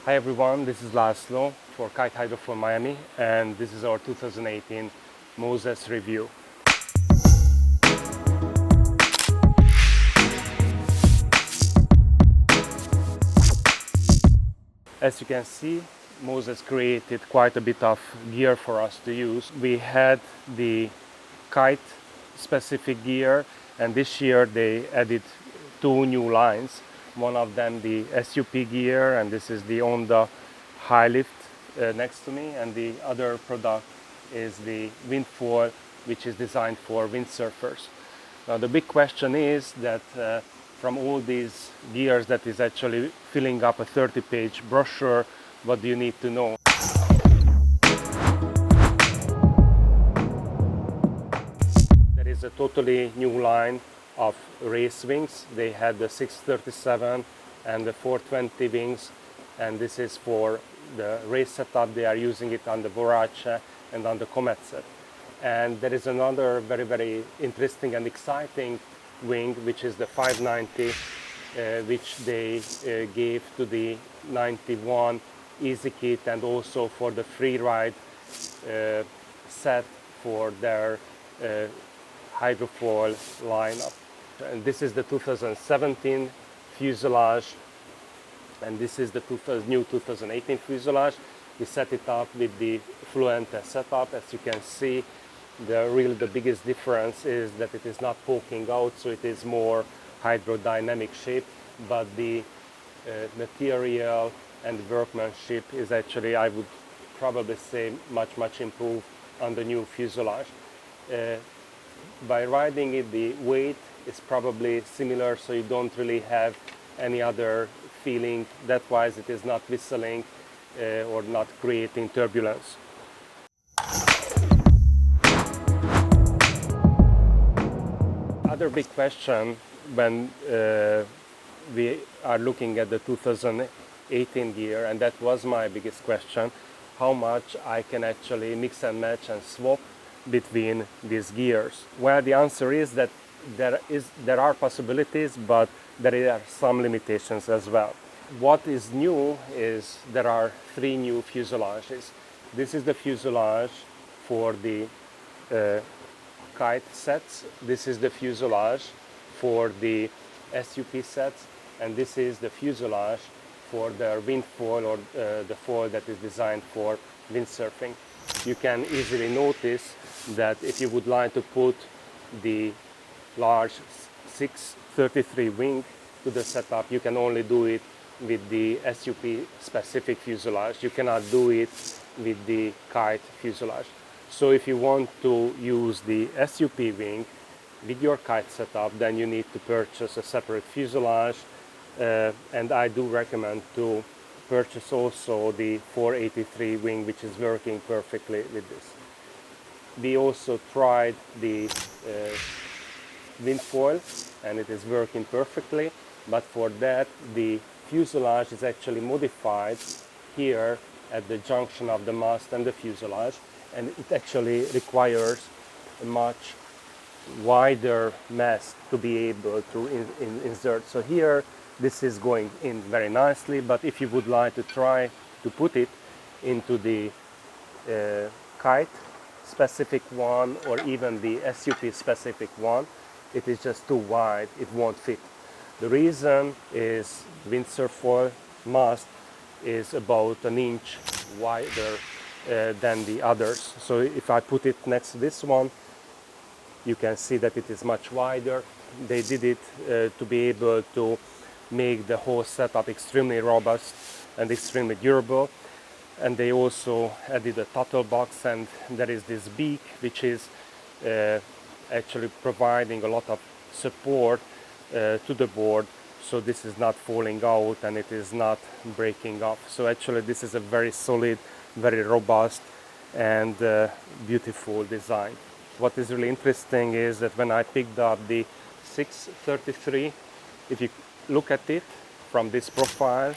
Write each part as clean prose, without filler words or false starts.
Hi everyone, this is Laszlo for Kite-HydroFoil Miami, and this is our 2018 Moses review. As you can see, Moses created quite a bit of gear for us to use. We had the kite specific gear, and this year they added two new lines. One of them the SUP gear, and this is the Honda High Lift next to me, and the other product is the Windfoil, which is designed for windsurfers. Now the big question is that from all these gears that is actually filling up a 30-page brochure, what do you need to know? There is a totally new line of race wings. They had the 637 and the 420 wings, and this is for the race setup. They are using it on the Vorace and on the Comet set. And there is another very interesting and exciting wing, which is the 590, which they gave to the 91 Easy Kit, and also for the free ride set for their hydrofoil lineup. And this is the 2017 fuselage, and this is the new 2018 fuselage. We set it up with the Fluente setup. As you can see, the biggest difference is that it is not poking out, so it is more hydrodynamic shape, but the material and workmanship is actually, I would probably say, much improved on the new fuselage. By riding it, the weight is probably similar, so you don't really have any other feeling. That wise, it is not whistling or not creating turbulence. Other big question when we are looking at the 2018 gear, and that was my biggest question, how much I can actually mix and match and swap between these gears. Well, the answer is that there are possibilities, but there are some limitations as well. What is new is there are three new fuselages. This is the fuselage for the kite sets, this is the fuselage for the SUP sets, and this is the fuselage for the windfoil, or the foil that is designed for windsurfing. You can easily notice that if you would like to put the large 633 wing to the setup, you can only do it with the SUP specific fuselage. You cannot do it with the kite fuselage. So if you want to use the SUP wing with your kite setup, then you need to purchase a separate fuselage, and I do recommend to purchase also the 483 wing, which is working perfectly with this. We also tried the windfoil, and it is working perfectly, but for that the fuselage is actually modified here at the junction of the mast and the fuselage, and it actually requires a much wider mast to be able to insert. So here this is going in very nicely, but if you would like to try to put it into the kite specific one, or even the SUP specific one, it is just too wide, it won't fit. The reason is windsurfoil mast is about an inch wider than the others. So if I put it next to this one, you can see that it is much wider. They did it to be able to make the whole setup extremely robust and extremely durable. And they also added a throttle box, and there is this beak which is actually providing a lot of support to the board, so this is not falling out and it is not breaking off. So actually this is a very solid, very robust and beautiful design. What is really interesting is that when I picked up the 633, if you look at it from this profile,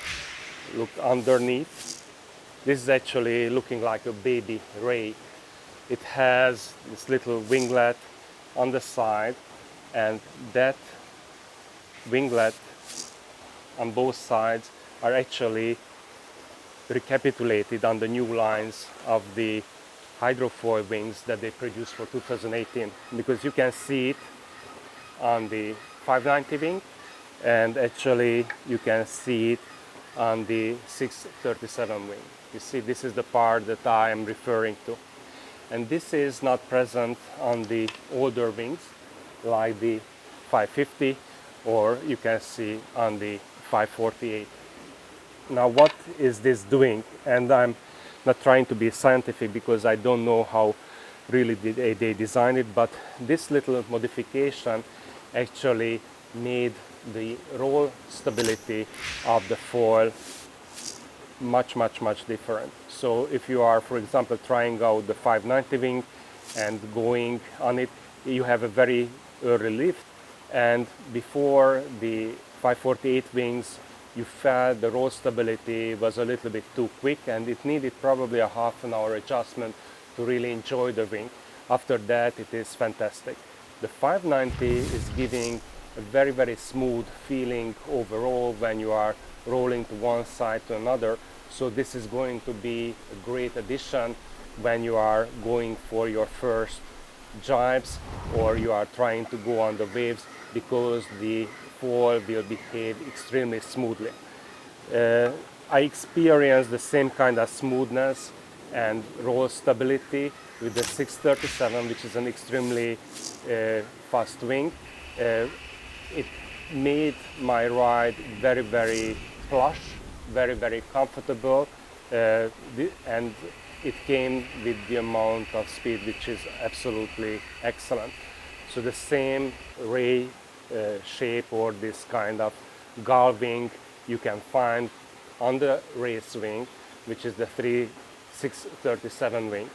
look underneath, this is actually looking like a baby ray. It has this little winglet on the side, and that winglet on both sides are actually recapitulated on the new lines of the hydrofoil wings that they produced for 2018, because you can see it on the 590 wing, and actually you can see it on the 637 wing. You see, this is the part that I am referring to, and this is not present on the older wings like the 550, or you can see on the 548. Now, what is this doing? And I'm not trying to be scientific because I don't know how really they designed it, but this little modification actually made the roll stability of the foil much different. So if you are, for example, trying out the 590 wing and going on it, you have a very early lift, and before the 548 wings you felt the roll stability was a little bit too quick, and it needed probably a half an hour adjustment to really enjoy the wing. After that, it is fantastic. The 590 is giving a very smooth feeling overall when you are rolling to one side to another. So this is going to be a great addition when you are going for your first jibes or you are trying to go on the waves, because the foil will behave extremely smoothly. I experienced the same kind of smoothness and roll stability with the 637, which is an extremely fast wing. It made my ride very plush, very comfortable, and it came with the amount of speed which is absolutely excellent. So the same ray shape or this kind of gull wing you can find on the race wing, which is the 637 wing.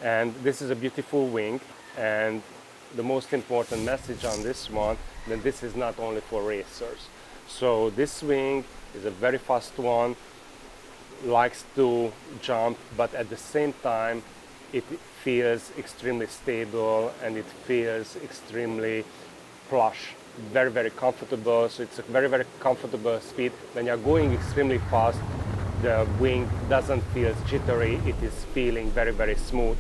And this is a beautiful wing, and the most important message on this one, that this is not only for racers. So this wing is a very fast one, likes to jump, but at the same time it feels extremely stable and it feels extremely plush, very comfortable. So it's a very comfortable speed. When you're going extremely fast, the wing doesn't feel jittery, it is feeling very smooth,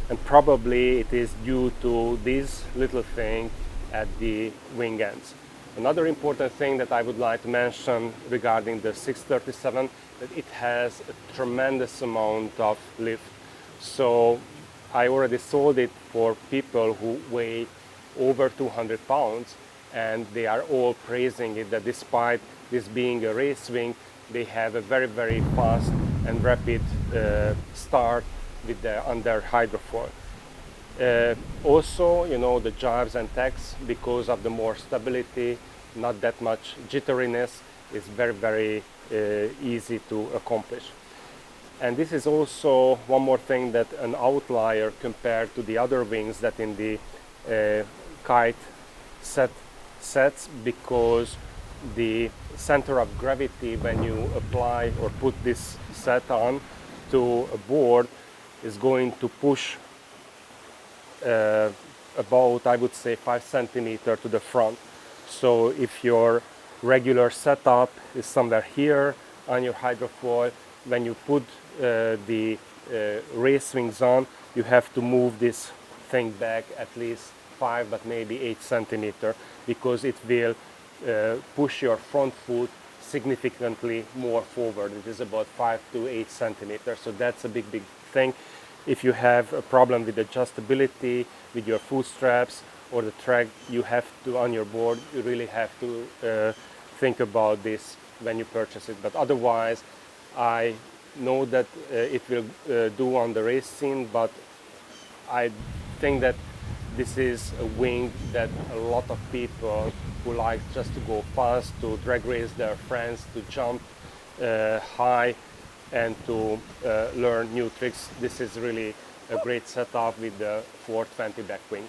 and probably it is due to this little thing at the wing ends. Another important thing that I would like to mention regarding the 637, that it has a tremendous amount of lift. So I already sold it for people who weigh over 200 pounds, and they are all praising it, that despite this being a race wing, they have a very fast and rapid start with on their hydrofoil. Also, you know, the jibes and tacks, because of the more stability, not that much jitteriness, is very easy to accomplish. And this is also one more thing that an outlier compared to the other wings that in the kite sets, because the center of gravity when you apply or put this set on to a board is going to push about, I would say, 5 centimeters to the front. So if your regular setup is somewhere here on your hydrofoil, when you put the race wings on, you have to move this thing back at least 5 but maybe 8 centimeters, because it will push your front foot significantly more forward. It is about 5 to 8 centimeters. So that's a big thing. If you have a problem with adjustability with your foot straps or the track you have to on your board, you really have to think about this when you purchase it. But otherwise, I know that it will do on the race scene, but I think that this is a wing that a lot of people who like just to go fast, to drag race their friends, to jump high and to learn new tricks, this is really a great setup with the 420 back wing.